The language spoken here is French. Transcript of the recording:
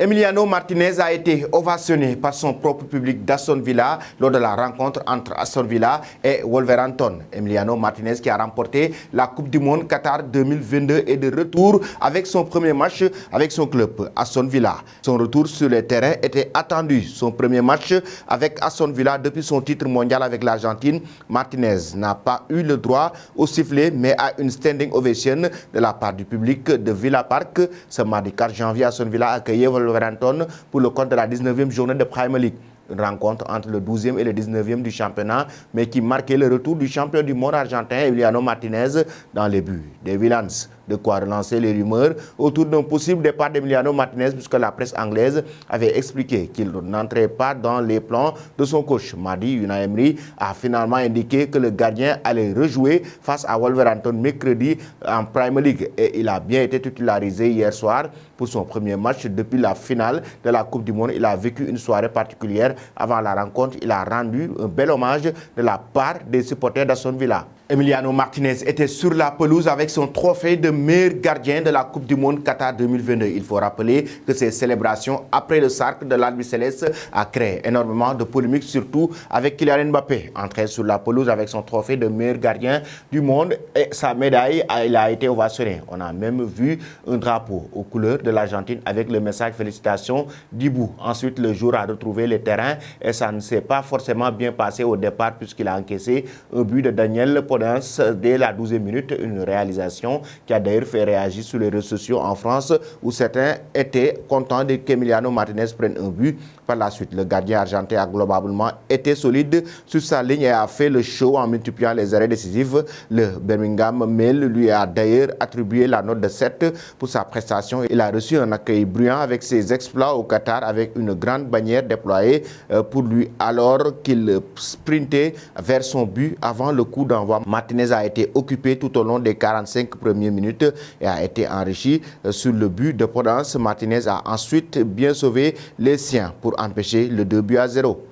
Emiliano Martinez a été ovationné par son propre public d'Aston Villa lors de la rencontre entre Aston Villa et Wolverhampton. Emiliano Martinez qui a remporté la Coupe du Monde Qatar 2022 est de retour avec son premier match avec son club Aston Villa. Son retour sur le terrain était attendu. Son premier match avec Aston Villa depuis son titre mondial avec l'Argentine. Martinez n'a pas eu le droit au sifflet mais a une standing ovation de la part du public de Villa Park. Ce mardi 4 janvier, Aston Villa a accueilli Wolverhampton pour le compte de la 19e journée de Premier League. Une rencontre entre le 12e et le 19e du championnat, mais qui marquait le retour du champion du monde argentin, Emiliano Martinez, dans les buts des Villains. De quoi relancer les rumeurs autour d'un possible départ d'Emiliano Martinez, puisque la presse anglaise avait expliqué qu'il n'entrait pas dans les plans de son coach. Mardi, Unai Emery a finalement indiqué que le gardien allait rejouer face à Wolverhampton mercredi en Premier League. Et il a bien été titularisé hier soir pour son premier match depuis la finale de la Coupe du Monde. Il a vécu une soirée particulière. Avant la rencontre, il a rendu un bel hommage de la part des supporters d'Aston Villa. Emiliano Martinez était sur la pelouse avec son trophée de meilleur gardien de la Coupe du Monde Qatar 2022. Il faut rappeler que ces célébrations après le sacre de l'Albi Céleste a créé énormément de polémiques, surtout avec Kylian Mbappé. Entré sur la pelouse avec son trophée de meilleur gardien du monde et sa médaille, il a été ovationné. On a même vu un drapeau aux couleurs de l'Argentine avec le message félicitations d'Ibou. Ensuite, le jour a retrouvé le terrain et ça ne s'est pas forcément bien passé au départ puisqu'il a encaissé un but de Daniel dès la 12e minute, une réalisation qui a d'ailleurs fait réagir sur les réseaux sociaux en France où certains étaient contents de qu'Emiliano Martinez prenne un but. Par la suite, le gardien argentin a globalement été solide sur sa ligne et a fait le show en multipliant les arrêts décisifs. Le Birmingham Mail lui a d'ailleurs attribué la note de 7 pour sa prestation. Il a reçu un accueil bruyant avec ses exploits au Qatar avec une grande bannière déployée pour lui alors qu'il sprintait vers son but avant le coup d'envoi. Martinez a été occupé tout au long des 45 premières minutes et a été enrichi sur le but de Podence. Martinez a ensuite bien sauvé les siens pour empêcher le 2-0.